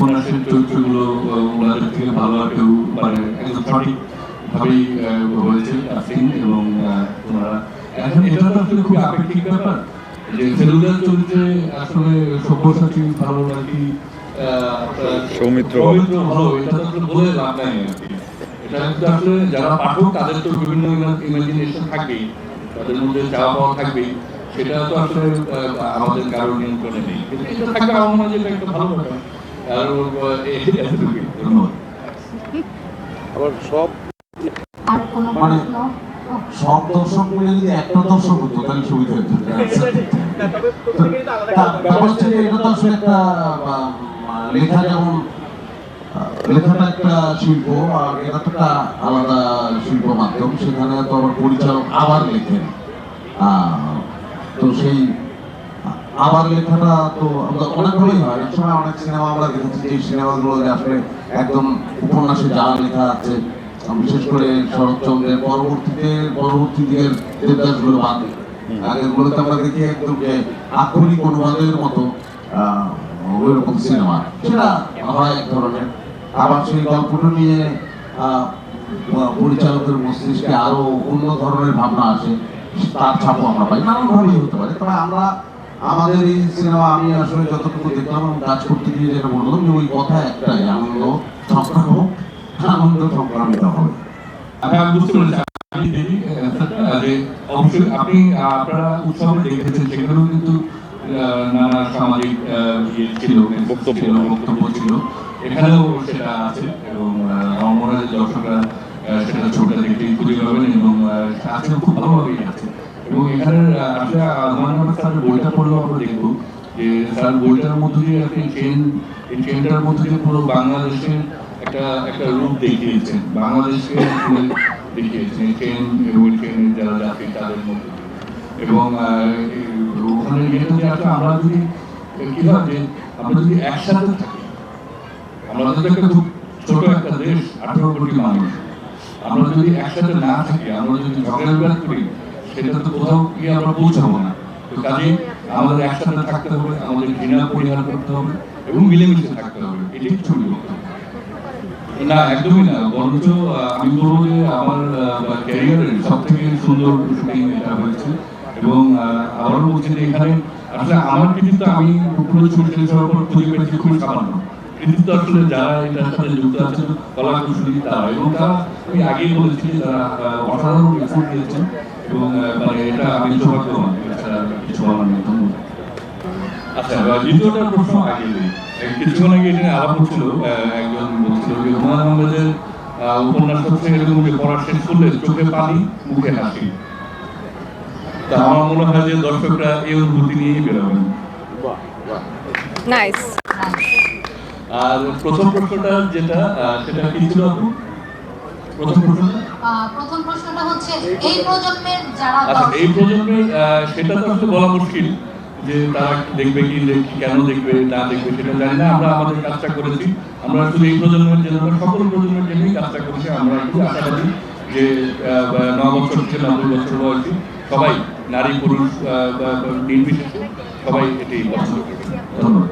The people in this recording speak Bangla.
উপন্যাসের চরিত্রগুলো ওনাদের থেকে ভালো কেউ মানে একদম সঠিকভাবেই হয়েছে কাস্টিং এবং ওনারা এখন এটা তো আসলে খুব আপেক্ষিক ব্যাপার যে ফেলুদার চরিত্রে আসলে সব্যসাচী ভালো নাকি সৌমিত্র ভালো এটা তো আসলে বলে লাভ নাই আর কি। এটা কিন্তু আসলে যারা পাঠক তাদের তো বিভিন্ন ইমাজিনেশন থাকবেই, তাদের মধ্যে চাওয়া পাওয়া থাকবেই, সেটা তো আসলে আমাদের কারো নিয়ন্ত্রণে নেই, কিন্তু এটা থাকবে আমার মনে হয় যে একটা ভালো ব্যাপার। আর এতটুকুই, ধন্যবাদ। আবার সব মানে সব দর্শক মিলে যদি একটা দর্শক হতো তাহলে সুবিধা হতো। ব্যাপার হচ্ছে যে এটা তো আসলে একটা লেখা, যেমন লেখাটা একটা শিল্প আর এটা তো একটা আলাদা শিল্প মাধ্যম, সেখানে তো আবার পরিচালক আবার লেখেন। তো সেই আবার লেখাটা তো অনেকগুলোই হয়, এক সময় অনেক সিনেমা আমরা দেখেছি যে সিনেমাগুলো আসলে একদম উপন্যাসে যা লেখা আছে, বিশেষ করে শরৎচন্দ্রের পরবর্তী দিকের দেবদাসগুলো বাদ আগেরগুলোতে আমরা দেখি একদম যে আক্ষরিক অনুবাদের মতো ওইরকম সিনেমা, সেটা হয় এক ধরনের। আবার সেই গল্পটা নিয়ে পরিচালকের মস্তিষ্কে আরো অন্য ধরনের ভাবনা আসে, তার ছাপও আমরা পাই, নানানভাবেই হতে পারে। তবে আমরা আমাদের এই সিনেমা আমি আসলে যতটুকু দেখলাম এবং কাজ করতে গিয়ে যেটা বললাম যে ওই কথা একটাই, আনন্দ সংক্রামিত হবে। আমি বুঝতে পেরেছি, আমি দেখি যে অবশ্যই আপনি আপনারা উৎসবে দেখেছেন, সেখানেও কিন্তু নানা সামাজিক ছিল, বক্তব্য ছিল, এখানেও সেটা আছে এবং আমার মনে হয় দর্শকরা সেটা ছবিটা দেখতে খুঁজে পাবেন এবং আছে খুব ভালোভাবেই আছে। এবং এখানে আসলে হুমায়ুন আহমেদ স্যারের বইটা পড়লেও আমরা দেখবো যে স্যার বইটার মধ্যে দিয়ে আপনি ট্রেনটার মধ্যে দিয়ে পুরো বাংলাদেশের একটা রূপ দেখিয়েছেন, বাংলাদেশকে দেখিয়েছেন ট্রেন এবং ট্রেনের যারা যাত্রী তাদের মধ্যে। এবং ওখানে যেটা যে আসলে আমরা যদি কি হয় যে আমরা যদি একসাথে থাকি, আমরা তো একটা খুব ছোট একটা দেশ, 18 কোটি মানুষ, আমরা যদি একসাথে না থাকি, আমরা যদি ঝগড়া বিবাদ করি, সেটা তো কোথাও গিয়ে আমরা পৌঁছাবো না। তো কাজেই আমাদের একসাথে থাকতে হবে, আমাদের ঘৃণা পরিহার করতে হবে এবং মিলেমিশে থাকতে হবে, এটাই ছবি করতে হবে। না, একদমই না, বরঞ্চ আমি বলবো যে আমার ক্যারিয়ারের সব থেকে সুন্দর শুটিং এটা হয়েছে। এবং আবারও বলছি যে এখানে আসলে আমার কৃতিত্ব আমি পুরো ছবি শেষ হওয়ার পর খুঁজে পেয়েছি খুবই সামান্য, কৃতিত্ব আসলে যারা এটার সাথে যুক্ত আছে কলা কুশলী তারা, এবং তারা আমি আগেই বলেছি যে তারা অসাধারণ এফোর্ট দিয়েছেন এবং মানে এটা আমি সৌভাগ্যবান, এছাড়া কিছু বলার নেই। ধন্যবাদ। আচ্ছা, দ্বিতীয়টা প্রশ্ন আগে কিছুক্ষণ আগে এটা আলাপ হচ্ছিল, একজন বলছিল যে হুমায়ুন আহমেদের উপন্যাস হচ্ছে এরকম যে পড়া শেষ করলে চোখে পানি মুখে হাসি। তা আমার মনে হয় যে দর্শকরা এই অনুভূতি নিয়েই বেরোবেন। নাইস। আর প্রথম প্রশ্নটা যেটা সেটা কি ছিল আপু? প্রথম প্রশ্নটা হচ্ছে এই প্রজন্মের যারা, আচ্ছা, এই প্রজন্মের সেটা তো আসলে বলা মুশকিল যে তারা দেখবে কি কেন দেখবে না দেখবে সেটা জানি না। আমরা আমাদের কাজটা করেছি, আমরা শুধু এই প্রজন্মের জন্য সকল প্রজন্মের জন্যই কাজটা করেছি। আমরা খুব আশাবাদী যে 9 বছর থেকে 90 বছর বয়সী সবাই, নারী পুরুষ নির্বিশেষে সবাই এটি পছন্দ করবে। ধন্যবাদ।